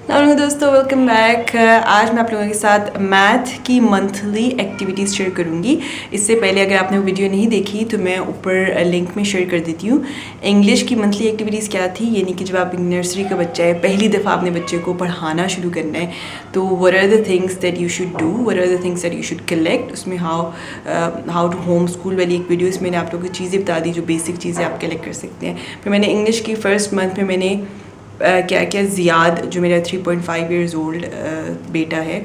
Hello दोस्तों, welcome back. आज मैं आप लोगों के साथ मैथ की मंथली एक्टिविटीज़ शेयर करूंगी। इससे पहले अगर आपने वो वीडियो नहीं देखी तो मैं ऊपर लिंक में शेयर कर देती हूँ। इंग्लिश की मंथली एक्टिविटीज़ क्या थी, यानी कि जब आप नर्सरी का बच्चा है, पहली दफ़ा आपने बच्चे को पढ़ाना शुरू करना है, तो what are the things that you should do, what are the things that you should collect. उसमें हाउ टू होम स्कूल वाली एक वीडियो, इसमें मैंने आप लोगों को चीज़ें बता दी जो बेसिक चीज़ें आप कलेक्ट कर सकते हैं। फिर मैंने इंग्लिश की फ़र्स्ट मंथ में मैंने क्या क्या ज़ियाद, जो मेरा 3.5 ईयर्स ओल्ड बेटा है,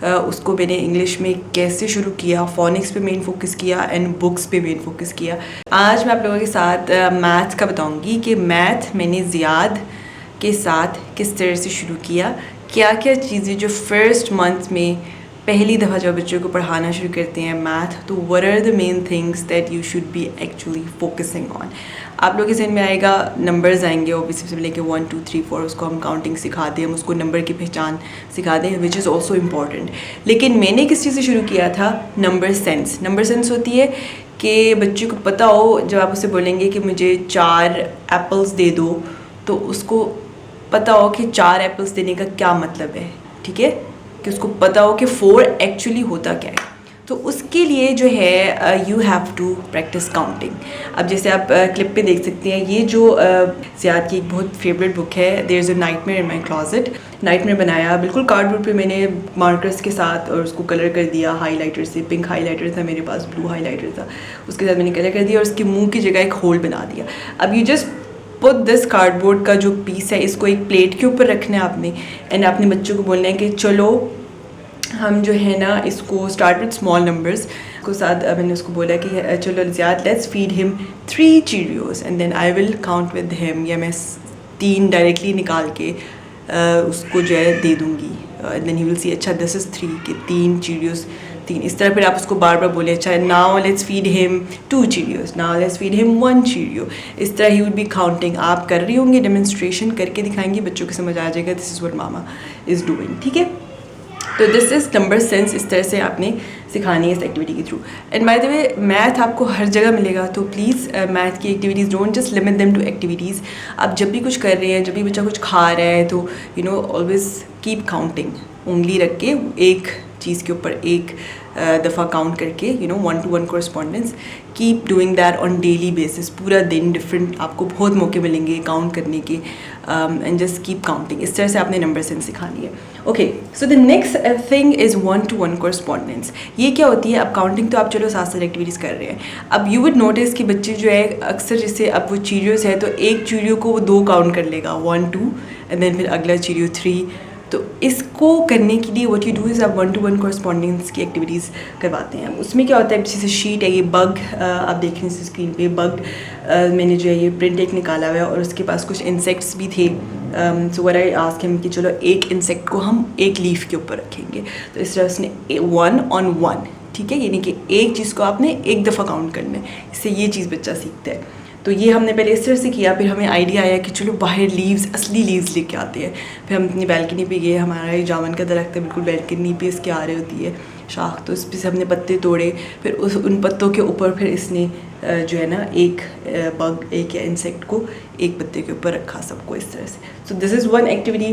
उसको मैंने इंग्लिश में कैसे शुरू किया, फोनिक्स पे मेन फोकस किया एंड बुक्स पे मेन फोकस किया। आज मैं आप लोगों के साथ मैथ का बताऊंगी कि मैथ मैंने ज़ियाद के साथ किस तरह से शुरू किया, क्या क्या चीज़ें जो फर्स्ट मंथ में पहली दफ़ा जब बच्चों को पढ़ाना शुरू करते हैं मैथ, तो what are the main things that you should be actually focusing on. आप लोगों के ज़हन में आएगा, नंबर्स आएंगे ऑब्वियसली, से लेके 1 2 3 4 उसको हम काउंटिंग सिखाते हैं, हम उसको नंबर की पहचान सिखाते हैं, विच इज़ ऑल्सो इम्पॉर्टेंट। लेकिन मैंने किस चीज़ से शुरू किया था, नंबर सेंस। नंबर सेंस होती है कि बच्चे को पता हो, जब आप उससे बोलेंगे कि मुझे 4 एप्पल्स दे दो, तो उसको पता हो कि 4 एप्पल्स देने का क्या मतलब है, ठीक है, कि उसको पता हो कि 4 एक्चुअली होता क्या है। तो उसके लिए जो है you have to practice counting. अब जैसे आप क्लिप पे देख सकते हैं, ये जो ज़ियाद की एक बहुत फेवरेट बुक है, there is a nightmare in my closet. Nightmare बनाया बिल्कुल कार्डबोर्ड पे मैंने मार्कर्स के साथ, और उसको कलर कर दिया हाईलाइटर से। पिंक हाईलाइटर था मेरे पास, ब्लू हाईलाइटर था, उसके साथ मैंने कलर कर दिया और उसके मुँह की जगह एक होल बना दिया। अब you just put this cardboard का जो पीस है, इसको एक प्लेट के ऊपर रखना है आपने, एंड अपने बच्चों को बोलना है कि चलो हम जो है ना, इसको स्टार्ट विद स्मॉल नंबर्स को साथ। मैंने उसको बोला कि चलो Ziyad, let's feed him 3 Cheerios and then I will count with him, या मैं 3 डायरेक्टली निकाल के उसको जो है दे दूँगी, and then he will see अच्छा दिस इज़ 3, कि 3 चीरियोज़ 3। इस तरह फिर आप उसको बार बार बोले, अच्छा now let's feed him 2 Cheerios, now let's feed him 1 Cheerio. इस तरह ही वुड बी काउंटिंग। आप कर रही होंगी, डेमोन्स्ट्रेशन करके दिखाएंगी, बच्चों को समझ आ जाएगा this is what mama is doing, ठीक है। तो दिस इज़ नंबर सेंस, इस तरह से आपने सिखानी है इस एक्टिविटी के थ्रू। And by the way, math आपको हर जगह मिलेगा, तो प्लीज़ मैथ की activities don't just limit them to activities. आप जब भी कुछ कर रहे हैं, जब भी बच्चा कुछ खा रहा है, तो you know always keep counting. उंगली रख के एक चीज़ के ऊपर एक दफ़ा काउंट करके, you know 1 to 1 correspondence, keep doing that on daily basis. पूरा दिन डिफरेंट आपको बहुत मौके मिलेंगे काउंट करने के, एंड जस्ट कीप काउंटिंग। इस तरह से आपने नंबर सेंस सिखानी है। Okay, so the next thing is 1 to 1 correspondence. ये क्या होती है? अब काउंटिंग तो आप चलो साथ साथ एक्टिविटीज़ कर रहे हैं। अब यू वुड नोटिस कि बच्चे जो है अक्सर, जैसे अब वो चीरियोज़ है, तो एक चीरियो को वो 2 काउंट कर लेगा, 1 2, एंड देन फिर अगला चीरियो 3। तो इसको करने के लिए व्हाट यू डू इज़ आप 1 to 1 कॉरस्पॉन्डेंस की एक्टिविटीज़ करवाते हैं। उसमें क्या होता है, जैसे शीट है, ये बग आप देख रहे हैं स्क्रीन पे, बग मैंने जो है ये प्रिंट एक निकाला हुआ है, और उसके पास कुछ इंसेक्ट्स भी थे। So what I asked him कि चलो एक इंसेक्ट को हम एक लीफ के ऊपर रखेंगे। तो इस तरह उसने 1 on 1, ठीक है, यानी कि एक चीज़ को आपने एक दफ़ा काउंट करना है। इससे ये चीज़ बच्चा सीखता है। तो ये हमने पहले इस तरह से किया, फिर हमें आइडिया आया कि चलो बाहर लीव्स, असली लीव्स लेके आते हैं। फिर हम अपनी बैल्कनी पे गए, हमारा ये जामुन का दरख्त है, बिल्कुल बैल्कनी पे इसके आ रही होती है शाख, तो इस पर से हमने पत्ते तोड़े। फिर उन पत्तों के ऊपर फिर इसने जो है ना, एक बग, एक या इंसेक्ट को एक पत्ते के ऊपर रखा, सबको इस तरह से। So this is one activity.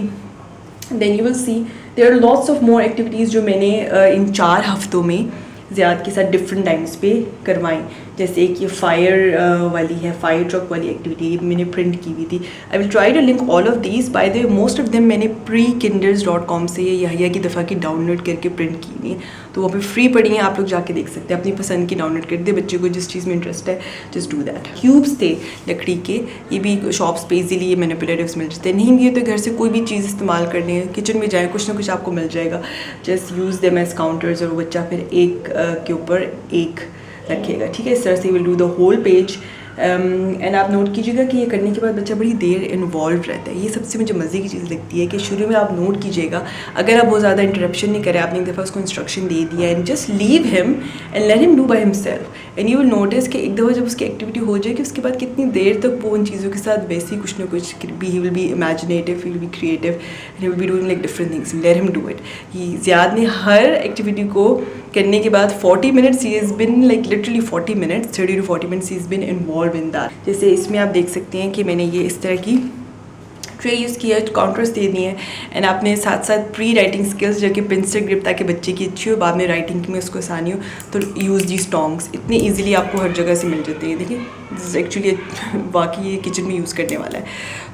Then you will see there are lots of more activities जो मैंने इन 4 हफ्तों में ज़ियाद के साथ डिफरेंट टाइम्स पे करवाई। जैसे एक ये फायर वाली है, फायर ट्रक वाली एक्टिविटी, ये मैंने प्रिंट की हुई थी। I will try to link all of these. By the way, most of them मैंने prekinders.com से यहिया की दफ़ा की डाउनलोड करके प्रिंट की हुई है, तो वहाँ पे फ्री पड़ी हैं, आप लोग जाके देख सकते हैं, अपनी पसंद की डाउनलोड कर दे। बच्चे को जिस चीज़ में इंटरेस्ट है जस्ट डू दैट। क्यूब्स थे लकड़ी के, ये भी शॉप्स पे इजीली ये मैनिपुलेटिव्स मिल जाते हैं। नहीं भी तो घर से कोई भी चीज़ इस्तेमाल करनी है, किचन में जाए कुछ ना कुछ आपको मिल जाएगा, just use them as counters, और बच्चा फिर एक के ऊपर एक रखेगा, ठीक है। इस तरह से will do the whole page. And आप नोट कीजिएगा कि ये करने के बाद बच्चा बड़ी देर इन्वॉल्व रहता है। ये सबसे मुझे मज़े की चीज़ लगती है कि शुरू में आप नोट कीजिएगा, अगर आप बहुत ज़्यादा इंटरप्शन नहीं करें, आपने एक दफ़ा उसको इंस्ट्रक्शन दे दिया, and just leave him and let him do by himself, and you will notice कि एक दफ़ा जब उसकी एक्टिविटी हो जाएगी, उसके बाद कितनी देर तक वो उन चीज़ों के साथ वैसे ही कुछ ना कुछ he will be imaginative, he will be creative, and he will be doing like different things. Let him do it. Ziyad ने हर एक्टिविटी को करने के बाद 40 minutes he is been like literally 40 minutes, 30 to 40 minutes he is been involve in that. जैसे इसमें आप देख सकते हैं कि मैंने ये इस तरह की ट्रे यूज़ किया, काउंटर्स दे दिए हैं, एंड आपने साथ साथ प्री राइटिंग स्किल्स जो कि पेंसिल ग्रिप ताकि बच्चे की अच्छी हो, बाद में राइटिंग में उसको आसानी हो, तो यूज़ दी स्टोंग्स इतनी इजीली आपको हर जगह से मिल जाते हैं। देखिए दिस इज़ एक्चुअली बाकी ये किचन में यूज़ करने वाला है।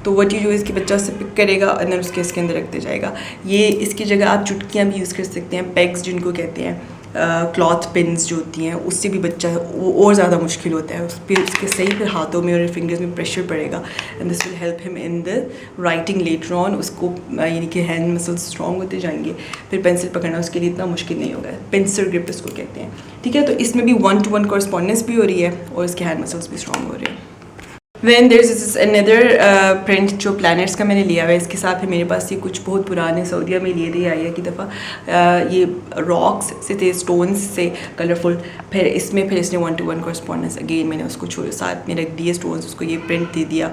तो वट यू इसकी बच्चा उससे पिक करेगा और देन उसके इसके अंदर रखते जाएगा। ये इसकी जगह आप चुटकियाँ भी यूज़ कर सकते हैं, पेग्स जिनको कहते हैं, क्लॉथ पिन्स जो होती हैं, उससे भी बच्चा वो और ज़्यादा मुश्किल होता है, उस पर उसके सही फिर हाथों में और फिंगर्स में प्रेशर पड़ेगा, and this will help him in the writing later on. उसको यानी कि हैंड मसल्स स्ट्रॉन्ग होते जाएंगे, फिर पेंसिल पकड़ना उसके लिए इतना मुश्किल नहीं होगा। पेंसिल ग्रिप इसको कहते हैं, ठीक है। तो इसमें भी 1-to-1 कॉरस्पॉन्डेंस भी हो रही है और इसके हैंड मसल्स भी स्ट्रॉन्ग हो रहे हैं। Then there's this another print जो प्लैनेट्स का मैंने लिया हुआ है। इसके साथ फिर मेरे पास ये कुछ बहुत पुराने सऊदीया में लिए थे आया की दफ़ा, ये रॉक्स से थे, स्टोन्स से कलरफुल। फिर इसमें फिर इसने 1-to-1 कॉरस्पॉन्डेंस अगेन मैंने उसको साथ में रख दिए स्टोन्स, उसको ये प्रिंट दे दिया,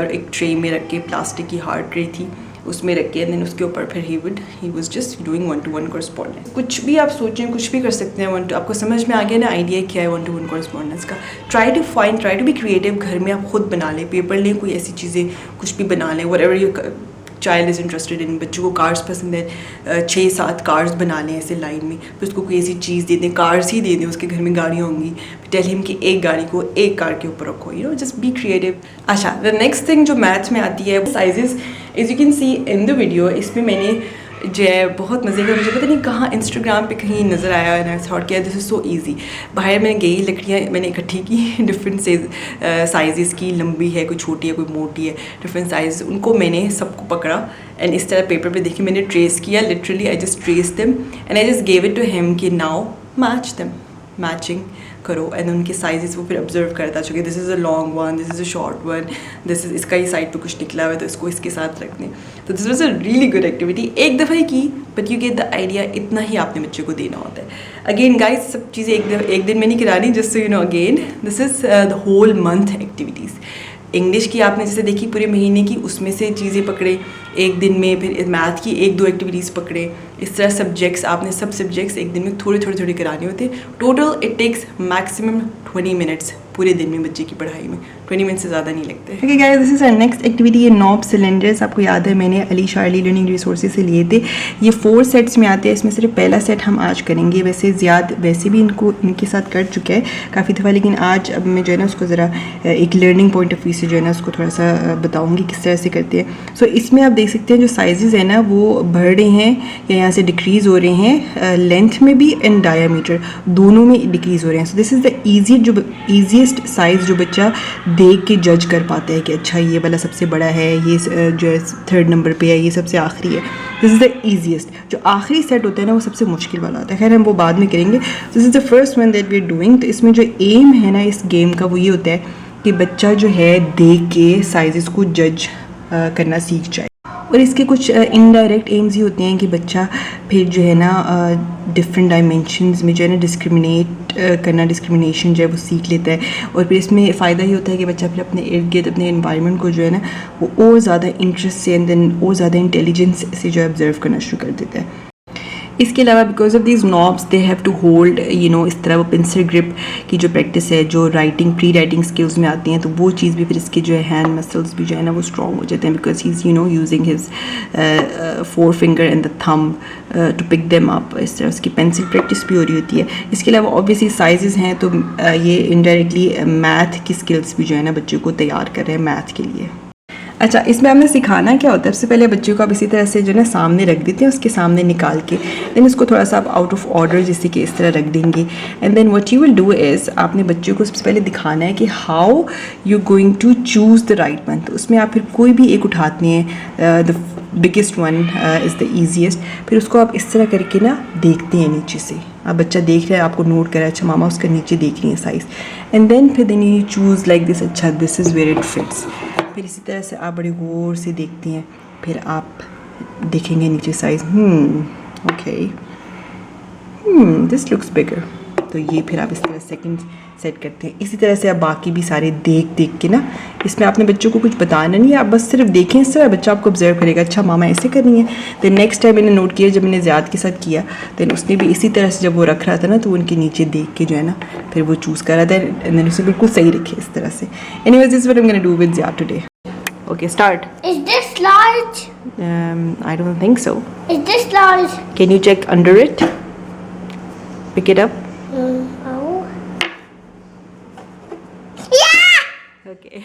एक ट्रे में रख के, प्लास्टिक की हार्ड ट्रे थी उसमें रख के, देन उसके ऊपर फिर he was just doing 1-to-1 correspondence. कुछ भी आप सोचें, कुछ भी कर सकते हैं। आपको समझ में आ गया ना आइडिया क्या है 1-to-1 कॉरस्पॉन्डेंस का। Try to be creative. घर में आप खुद बना लें, पेपर लें, कोई ऐसी चीज़ें कुछ भी बना लें, whatever your child is interested in. बच्चों को कार्ड्स पसंद है, 6-7 कार्ड्स बना लें ऐसे लाइन में, फिर उसको कोई ऐसी चीज़ दे दें, कार्ड्स ही दे दें, उसके घर में गाड़ियाँ होंगी, टेल हिम कि एक गाड़ी को एक कार के ऊपर रखो, you know, just be creative. अच्छा, द नेक्स्ट थिंग जो मैथ्स में आती है sizes, as you can see in the video, इसमें मैंने जो है बहुत मज़े का, मुझे पता नहीं कहाँ इंस्टाग्राम पे कहीं नज़र आया है, थॉट किया दिस इज़ सो ईजी। बाहर मैंने गई, लकड़ियाँ मैंने इकट्ठी की डिफरेंट साइज़ की, लंबी है, कोई छोटी है, कोई मोटी है, डिफरेंट साइज़, उनको मैंने सबको पकड़ा एंड इस तरह पेपर पे देखिए मैंने ट्रेस किया, literally I just trace them and I just gave it to him कि नाउ मैच देम, मैचिंग करो, एंड उनके साइजेस वो फिर ऑब्जर्व करता चुके, this is a long one, this is a short one, this is इसका ही साइड पे कुछ निकला हुआ है तो इसको इसके साथ रख दें। तो this was a really good activity. एक दफ़ा ही की, but you get the idea, इतना ही आपने बच्चे को देना होता है। अगेन गाइस, सब चीज़ें एक दिन में नहीं करानी, just so you know. Again this is the whole month activities. English की आपने जैसे देखी पूरे महीने की, उसमें से चीज़ें पकड़े एक दिन में, फिर मैथ की 1-2 एक्टिविटीज़ पकड़े, इस तरह सब्जेक्ट्स आपने सब सब्जेक्ट्स एक दिन में थोड़े कराने होते। Total it takes maximum 20 minutes पूरे दिन में बच्चे की पढ़ाई में, 20 मिनट से ज़्यादा नहीं लगते। Okay guys, this is our next activity. ये नॉब सिलेंडर्स, आपको याद है मैंने अली शार्ली लर्निंग रिसोर्सेज से लिए थे। ये 4 सेट्स में आते हैं, इसमें सिर्फ पहला सेट हम आज करेंगे। वैसे भी इनके साथ कर चुके हैं काफ़ी दफ़ा, लेकिन आज अब मैं जो है ना उसको ज़रा एक लर्निंग पॉइंट ऑफ व्यू से जो है ना उसको थोड़ा सा बताऊँगी किस तरह से करते हैं। सो इसमें आप देख सकते हैं जो साइजेस है ना वो बढ़ रहे हैं या यहाँ से डिक्रीज़ हो रहे हैं, लेंथ में भी एंड डायामीटर दोनों में डिक्रीज़ हो रहे हैं। सो this is the easiest size जो बच्चा देख के जज कर पाता है कि अच्छा ये वाला सबसे बड़ा है, ये जो है 3rd नंबर पे है, ये सबसे आखिरी है। This is the easiest. जो आखिरी सेट होता है ना वो सबसे मुश्किल वाला होता है, खैर हम वो बाद में करेंगे। This is the first one that we are doing. तो इसमें जो एम है ना इस गेम का वो ये होता है कि बच्चा जो है देख के साइज़ को जज करना सीख जाए। और इसके कुछ इनडायरेक्ट एम्स ही होते हैं कि बच्चा फिर जो है ना डिफरेंट डायमेंशंस में जो है ना डिस्क्रिमिनेशन जो है वो सीख लेता है। और फिर इसमें फ़ायदा ही होता है कि बच्चा फिर अपने इर्द गिर्द अपने एनवायरनमेंट को जो है ना वो और ज़्यादा इंटरेस्ट से एंड देन और ज़्यादा इंटेलिजेंस से जो है ऑब्जर्व करना शुरू कर देता है। इसके अलावा because of these knobs they have to hold you know, इस तरह वो पेंसिल ग्रिप की जो प्रैक्टिस है जो प्री राइटिंग स्किल्स में आती हैं, तो वो चीज़ भी फिर इसके जो है हैंड मसल्स भी जो है ना वो स्ट्रॉन्ग हो जाते हैं, because he is you know using his 4 finger and the thumb to pick them up. इस तरह उसकी पेंसिल प्रैक्टिस भी हो रही होती है। इसके अलावा ऑब्वियसली साइजेस हैं, तो ये इनडायरेक्टली मैथ की स्किल्स भी जो है ना बच्चों को तैयार कर रहे हैं मैथ के लिए। अच्छा, इसमें हमने सिखाना क्या होता है, सबसे पहले बच्चों को आप इसी तरह से जो है ना सामने रख देते हैं, उसके सामने निकाल के देन इसको थोड़ा सा आप आउट ऑफ ऑर्डर जैसे कि इस तरह रख देंगे। And then what you will do is, आपने बच्चों को सबसे पहले दिखाना है कि how you going to choose the right one. तो उसमें आप फिर कोई भी एक उठाते हैं, the biggest one is the easiest, फिर उसको आप इस तरह करके ना देखते हैं नीचे से। आप बच्चा देख रहा है, आपको नोट करा, अच्छा मामा उसका नीचे देख रही है size, and then you choose like this, अच्छा this is where it fits. फिर इसी तरह से आप बड़े गौर से देखते हैं, फिर आप देखेंगे नीचे साइज़, ओके दिस लुक्स बिगर, तो ये फिर आप इस तरह सेकंड सेट करते हैं। इसी तरह से आप बाकी भी सारे देख के ना, इसमें आपने बच्चों को कुछ बताना नहीं है, आप बस सिर्फ देखें, इस तरह बच्चा आपको ऑब्जर्व करेगा, अच्छा मामा ऐसे करनी है। देन नेक्स्ट टाइम मैंने नोट किया जब मैंने ज़ियाद के साथ किया, देन उसने भी इसी तरह से जब वो रख रहा था ना तो उनके नीचे देख के जो है ना फिर वो चूज़ करा था, देन उसने बिल्कुल सही रखे इस तरह से। Anyways this what I am gonna do with Ziyad today. Okay, start. Is this large? I don't think so. Is this large? Can you check under it? Pick it up. Oh. Yeah! Okay.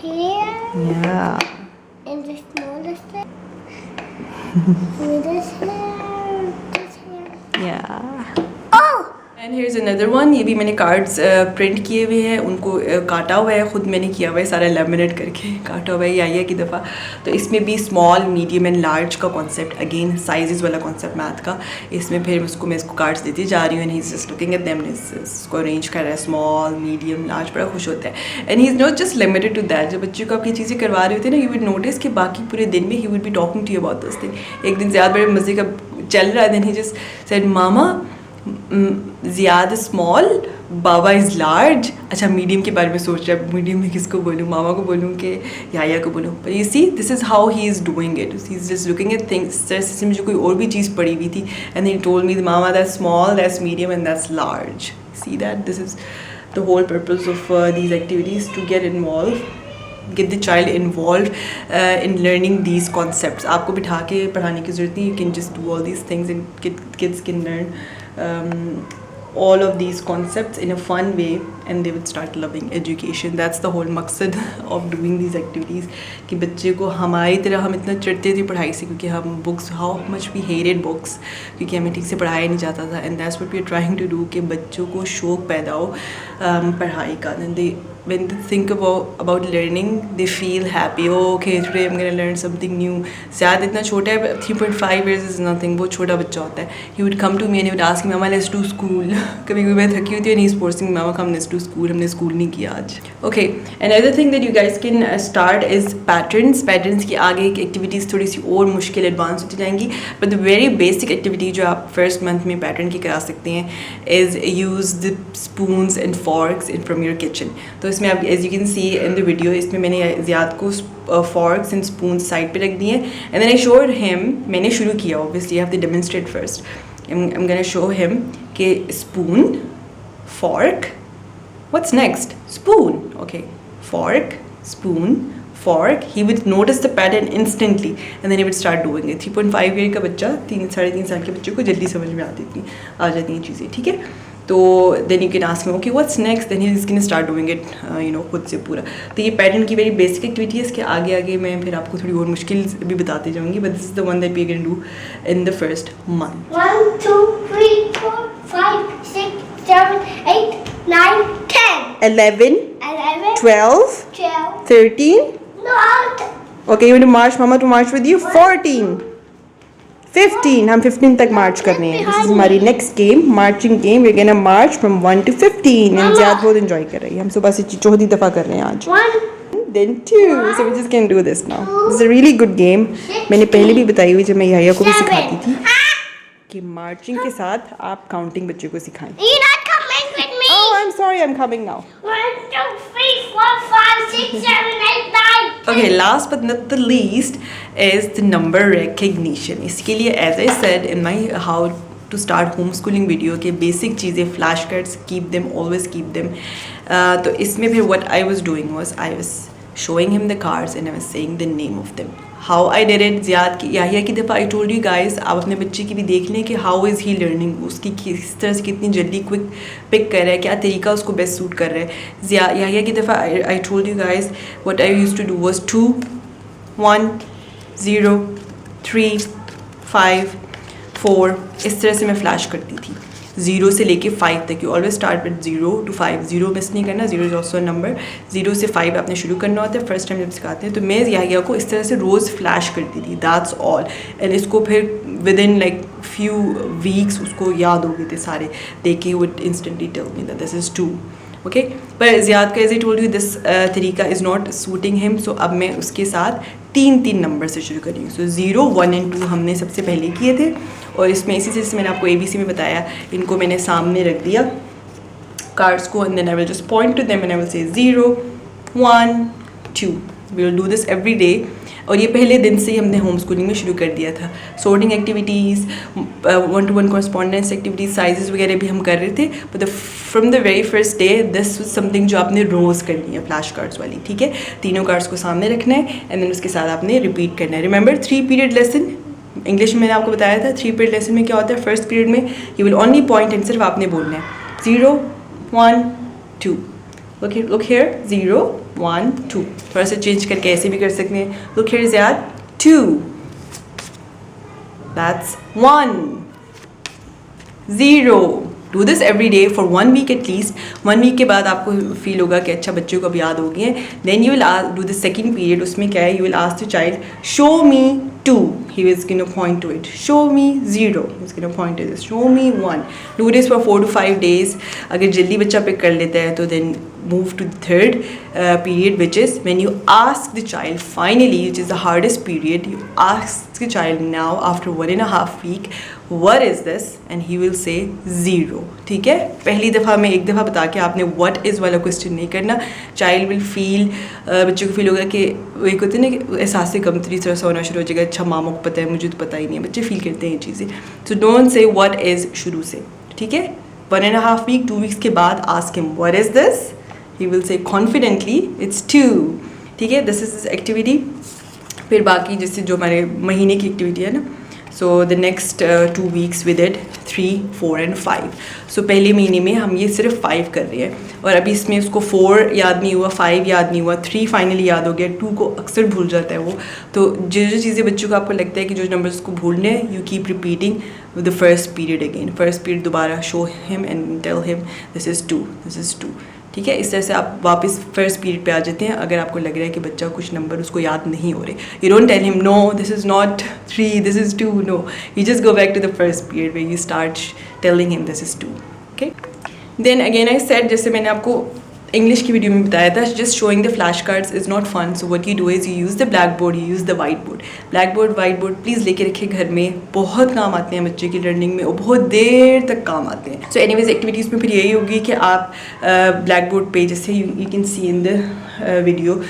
Here. Yeah. And the smallest thing. With this here. This here. Yeah. Oh! And here is another one. ये भी मैंने cards print किए हुए हैं, उनको काटा हुआ है, ख़ुद मैंने किया हुआ है, सारा लेमिनेट करके काटा हुआ है या की दफ़ा. तो इसमें भी स्मॉल मीडियम एंड लार्ज का कॉन्सेप्ट, अगेन साइजेस वाला कॉन्सेप्ट मैथ का. इसमें फिर मैं इसको कार्ड्स देती जा रही हूँ and he is just looking at them, इसको अरेंज कर रहा है स्मॉल मीडियम लार्ज, बड़ा खुश होता है. And he is not just limited to that. जब बच्चे को आप ये चीज़ें करवा रहे होते हैं ना, यू वुड नोटिस कि बाकी पूरे दिन में he would be talking to you about this thing. एक दिन ज़्यादा बड़े मज़े का चल रहा है, then he just said mama Ziyad small, बाबा इज़ लार्ज. अच्छा मीडियम के बारे में सोच रहा है, मीडियम में किसको बोलूँ, मामा को बोलूँ कि याया को बोलूँ. पर you see this is how he is doing it. He is just looking at things. जैसे मुझे कोई और भी चीज़ पड़ी हुई थी and he told me mama that's small, that's medium and that's large. See that this is the whole purpose of these activities, to get involve, get the child involved in learning these concepts. आपको बिठा के पढ़ाने की ज़रूरत नहीं. You can just do all these things and kids can learn all of these concepts in a fun way and they would start loving education. That's the whole मकसद of doing these activities, कि बच्चे को हमारी तरह हम इतना चिढ़ते थे पढ़ाई से, क्योंकि हम books, how much we hated books, क्योंकि हमें ठीक से पढ़ाया नहीं जाता था. And that's what we are trying to do, कि बच्चों को शौक़ पैदा हो पढ़ाई का. And when they think about learning, they feel happy. Oh, okay, today I'm gonna learn something new. शायद इतना छोटा है, 3.5 years is nothing. बहुत छोटा बच्चा होता है. He would come to me and he would ask me, Mama, let's do school. कभी कभी मैं थकी होती है, नहीं forcing, mama come let's do school. हमने स्कूल नहीं किया आज. Okay, another thing that you guys can start is patterns. Patterns की आगे एक एक्टिविटीज़ थोड़ी सी और मुश्किल एडवांस होती जाएंगी, but the very basic activity जो आप first month में pattern की करा सकते हैं is use the spoons and forks from your kitchen. तो इसमें आप as you can see in the video, इसमें मैंने ज़ियाद को forks and spoons साइड पे रख दिए and then I showed him, मैंने शुरू किया, obviously you have to demonstrate first. I'm gonna show him कि spoon, fork, what's next? Spoon. Okay, fork, spoon, fork. He would notice the pattern instantly and then he would start doing it. 3.5 year का बच्चा, 3-3.5 साल के बच्चे को जल्दी समझ में आ जाती हैं चीज़ें, ठीक है. तो then you can ask me okay what's next, then he is can start doing it खुद से पूरा. तो ये पैटर्न की वेरी बेसिक एक्टिविटी है. इसके आगे मैं फिर आपको थोड़ी और मुश्किल भी बताते जाऊँगी, but this is the one that we can do in the first month. 1 2 3 4 5 6 7 8 9 10 11 11 12 12 13 not Okay, you want to march, Mama to march with you? 14 15. हम 15 तक मार्च कर रहे हैं. दिस इज हमारी next game, marching game. We gonna march from 1 to 15 and ज़्यादा बहुत enjoy कर रही है. हम सुबह से चौथी दफ़ा कर रहे हैं आज. 1 Then 2. So we just can do this now. This is a really good game. मैंने पहले भी बताई हुई जब मैं याया को भी सिखाती थी कि मार्चिंग के साथ आप काउंटिंग बच्चे को सिखाएं. You're not coming with me. Oh, I'm sorry, I'm coming now. 1 2 3 4 5 6 7 8 9 Okay, last but not the least is the number recognition. इसके लिए as I said in my how to start homeschooling video के basic चीज़ें, flash cards, keep them, always keep them. तो इसमें फिर what I was doing was I was showing him the cards and I was saying the name of them. How I did it, Ziyad की याहिया की दफ़ा I told you guys, आप अपने बच्चे की भी देख लें कि how is he learning, उसकी किस तरह से कितनी जल्दी क्विक पिक कर रहा है, क्या तरीका उसको बेस्ट सूट कर रहा है. याहिया की दफ़ा I told you guys what I used to do was 2 1 0 3 5 4. इस तरह से मैं फ्लैश करती थी 0 से लेके 5 तक. You always start with 0 to 5. 0 miss नहीं करना, 0 इज ऑल्सो नंबर. 0 से 5 आपने शुरू करना होता है फर्स्ट टाइम जब सिखाते हैं. तो मैं याहिया को इस तरह से रोज़ फ्लैश करती थी, दैट्स ऑल. एंड इसको फिर within like few weeks उसको याद हो गए थे सारे. देखिए would instantly tell me that this is 2. Okay, पर ज़ियाद का as I told you this तरीका is not suiting him. So अब मैं उसके साथ 3 नंबर से शुरू कर रही हूँ. सो 0 1 and 2 हमने सबसे पहले किए थे और इसमें इसी से मैंने आपको ABC में बताया. इनको मैंने सामने रख दिया कार्ड्स को and then I will just point to them and I will say 0 1 2. We will do this every day. और ये पहले दिन से ही हमने होम स्कूलिंग में शुरू कर दिया था। Sorting activities, 1-to-1 correspondence activities, sizes वगैरह भी हम कर रहे थे। But from the very first day this was something जो आपने रोज़ करनी है, फ्लैश कार्ड्स वाली, ठीक है। तीनों कार्ड्स को सामने रखना है एंड देन उसके साथ आपने रिपीट करना है। रिमेंबर 3 पीरियड लेसन, इंग्लिश में मैंने आपको बताया था 3 पीरियड लेसन में क्या होता है। फर्स्ट पीरियड में you will only point and सिर्फ आपने बोलना है 0, 1, 2। Look here 0, 1, 2। थोड़ा सा चेंज करके ऐसे भी कर सकते हैं। Look here Ziyad 2, that's 1, 0। Do this every day for 1 week at least. 1 week के बाद आपको फील होगा कि अच्छा बच्चों को अब याद हो गई है। Then you will do the second period. उसमें क्या है, you will ask the child show me 2, he is going to point to it. Show me 0, he's going to point to this. Show me 1. Do this for 4 to 5 days. अगर जल्दी बच्चा pick कर लेता है तो then move to the third period, which is when you ask the child finally, which is the hardest period. You ask the child now after 1.5 week, what is this, and he will say 0. ठीक है, पहली दफ़ा में एक दफ़ा बता के आपने what is वाला क्वेश्चन नहीं करना। चाइल्ड विल फील, बच्चों को फील होगा कि वो एक होते हैं ना कि एहसास कमतरी तरह से होना शुरू हो जाएगा। अच्छा मामू को पता है, मुझे तो पता ही नहीं है। बच्चे फील करते हैं ये चीज़ें। So don't say what is शुरू से, ठीक है। 1.5 week, 2 weeks के बाद ask him what is this. He will say confidently it's 2, ठीक है। This is activity. फिर बाकी जैसे जो हमारे महीने की एक्टिविटी है ना, so the next 2 weeks we did 3, 4 and 5. सो पहले महीने में हम ये सिर्फ 5 कर रहे हैं और अभी इसमें उसको 4 याद नहीं हुआ, 5 याद नहीं हुआ, 3 फाइनली याद हो गया, 2 को अक्सर भूल जाता है वो। तो जो जो चीज़ें बच्चों को आपको लगता है कि जो नंबर्स को भूलने हैं, you keep repeating the first period again. First period दोबारा show him and tell him this is 2, this is 2, ठीक है। इस तरह से आप वापस फर्स्ट पीरियड पे आ जाते हैं अगर आपको लग रहा है कि बच्चा कुछ नंबर उसको याद नहीं हो रहे। You don't tell him no this is not 3, this is 2, no, you just go back to the first period way you start telling him this is 2, okay. Then again I said, जैसे मैंने आपको English की video में बताया था, just showing the flash cards is not fun. So what you do is you use the blackboard, you use the white board. Black board, white board please लेके रखिए घर में, बहुत काम आते हैं बच्चे की लर्निंग में और बहुत देर तक काम आते हैं। सो एनीवेज एक्टिविटीज़ में फिर यही होगी कि आप ब्लैक बोर्ड पे जैसे you can see in the video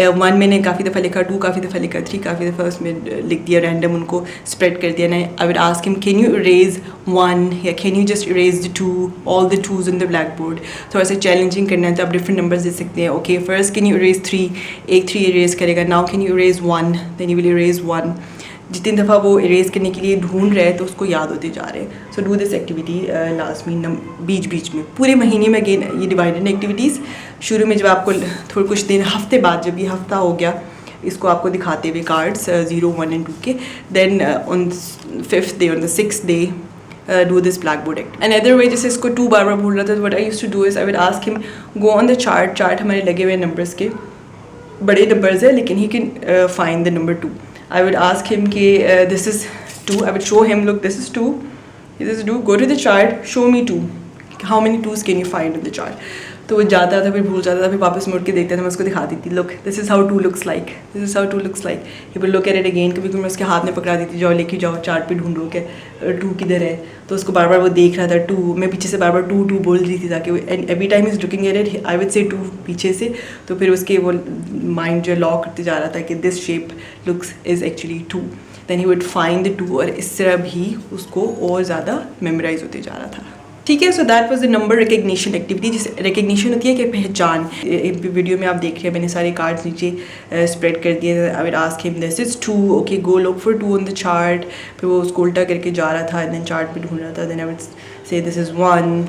1 मैंने काफ़ी दफ़ा लिखा, 2 काफ़ी दफ़ा लिखा, 3 काफ़ी दफ़ा उसमें लिख दिया, रैंडम उनको स्प्रेड कर दिया ना। I would ask him can you erase 1 या can you just erase the 2, all the 2s on the black board. थोड़ा सा चैलेंजिंग करना है तो आप डिफरेंट नंबर्स दे सकते हैं। Okay, first can you erase 3, एक 3 इरेज करेगा। Now can you erase 1, then you will erase 1। जितनी दफ़ा वो इरेज करने के लिए ढूंढ रहे हैं तो उसको याद होते जा रहे हैं। So do this activity last में, बीच बीच में, पूरे महीने में अगेन ये डिवाइडेड एक्टिविटीज़। शुरू में जब आपको थोड़े कुछ दिन, हफ्ते बाद, जब ये हफ्ता हो गया इसको आपको दिखाते हुए कार्ड्स 0, 1 and 2 के, then on 5th day, on the 6th day do this blackboard act. Another way, जैसे इसको 2 बार बार भूल रहा था, what I used to do is I would ask him go on the chart. Chart हमारे लगे हुए numbers के, बड़े नंबर्स है लेकिन he can find the number 2. I would ask him कि this is 2. I would show him, look this is 2, this is 2. Go to the chart, show me 2. How many 2s can you find in the chart? तो वो जाता था, फिर भूल जाता था, फिर वापस मुड़ के देखता था, मैं उसको दिखाती थी, look this is how 2 looks like, this is how 2 looks like. He will look at it again. कभी कभी मैं उसके हाथ में पकड़ा देती, जाओ लेके जाओ चार्ट पे ढूंढो के 2 किधर है। तो उसको बार बार वो देख रहा था 2, मैं पीछे से बार बार 2 बोल रही थी ताकि and every time is looking at it I would से 2 पीछे से। तो फिर उसके वो माइंड जो लॉक करते जा रहा था कि this shape looks is actually 2। Then he would find the 2 और इस तरह भी उसको और ज़्यादा मेमोराइज होते जा रहा था, ठीक है। So that was the number recognition activity. जिस रिकग्निशन होती है कि पहचान। वीडियो में आप देख रहे हैं मैंने सारे कार्ड्स नीचे स्प्रेड कर दिए। I would ask him this is 2, okay go look for 2 on the chart. फिर वो उसको उल्टा करके जा रहा था, देन चार्ट पे ढूंढ रहा था, then I would say this is 1,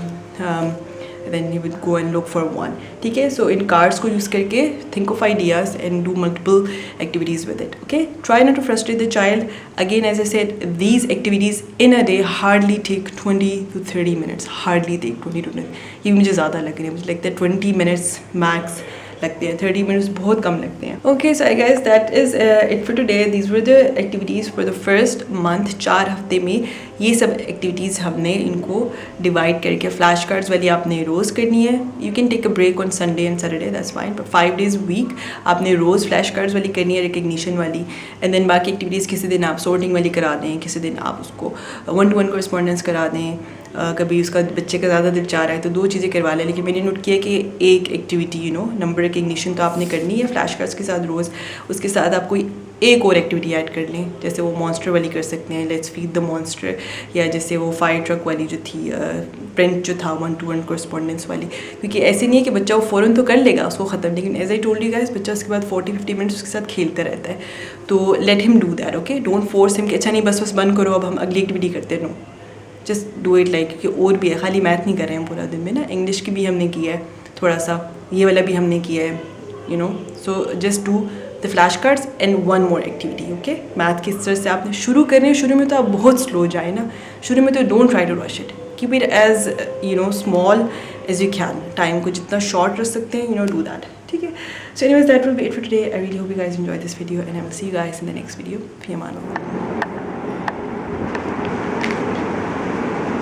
then you would go and look for 1, ठीक है। so in cards को use करके think of ideas and do multiple activities with it, okay। try not to frustrate the child. Again as I said, these activities in a day hardly take 20 to 30 minutes, hardly take 20 to 30। ये मुझे ज़्यादा लग रही है, मुझे लगता है 20 minutes max लगते हैं, 30 मिनट्स बहुत कम लगते हैं। Okay so I guys that is it for today. These were the activities for the first month. 4 हफ्ते में ये सब एक्टिविटीज़ हमने इनको डिवाइड करके, फ्लैश कार्ड्स वाली आपने रोज़ करनी है। You can take a break on Sunday and Saturday, that's fine, but 5 days week आपने रोज़ फ्लैश कार्ड्स वाली करनी है, रिकग्निशन वाली। एंड देन बाकी एक्टिविटीज़ किसी दिन आप सॉर्टिंग वाली करा दें, किसी दिन आप उसको 1-to-1 कॉरस्पॉन्डेंस करा दें, कभी उसका बच्चे का ज़्यादा दिल चाह रहा है तो 2 चीज़ें करवा लें। लेकिन मैंने नोट किया कि एक एक्टिविटी नंबर रिकग्निशन तो आपने करनी है फ्लैश कार्ड्स के साथ रोज़, उसके साथ आप कोई एक और एक्टिविटी ऐड कर लें, जैसे वो मॉन्स्टर वाली कर सकते हैं, लेट्स फीड द मॉन्स्टर, या जैसे वो फायर ट्रक वाली जो थी, प्रिंट जो था 1-to-1 कोरस्पॉन्डेंस वाली, क्योंकि ऐसे नहीं है कि बच्चा वो फ़ौरन तो कर लेगा उसको ख़त्म, लेकिन as I told you guys बच्चा उसके बाद 40-50 मिनट्स उसके साथ खेलता रहता है, तो let him do that, okay, don't force him कि अच्छा नहीं बस बंद करो अब हम अगली एक्टिविटी करते, no, just do it like, क्योंकि और भी है, खाली मैथ नहीं कर रहे हैं पूरा दिन में ना, इंग्लिश की भी हमने किया है थोड़ा सा, ये वाला भी हमने किया है, you know, so just do the flash cards and one more activity, okay. Math की इस तरह से आपने शुरू करने हैं, शुरू में तो आप बहुत स्लो जाए ना, शुरू में तो don't try to rush it, keep it as you know small as you can, time को जितना शॉर्ट रख सकते हैं, यू नो, डू दैट, ठीक है। So anyways that will be it for today, I really hope you guys enjoy this video and I will see you guys in the next video, fee Aman Allah.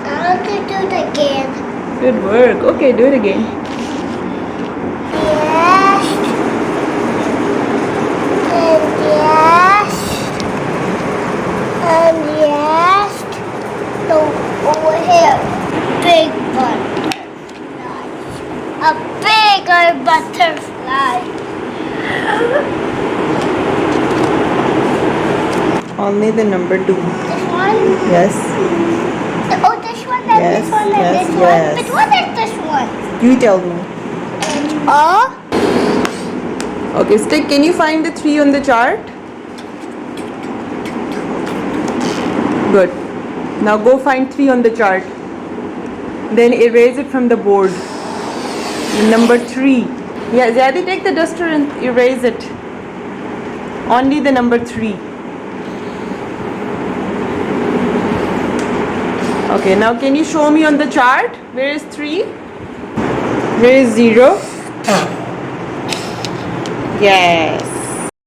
I want to do it again. Good work. Okay, do it again. Yes. And yes. And yes. So over here, big butterfly. A bigger butterfly. Only the number 2. This one? Yes. Oh, this one and Yes, this one and yes, this yes. one. But what is this one? You tell me. Oh. Okay, Stick, can you find the 3 on the chart? Good. Now go find 3 on the chart. Then erase it from the board. Number 3. Yeah, Ziyadi, take the duster and erase it. Only the number 3. Okay, now can you show me on the chart? Where is 3? Where is 0? Yes.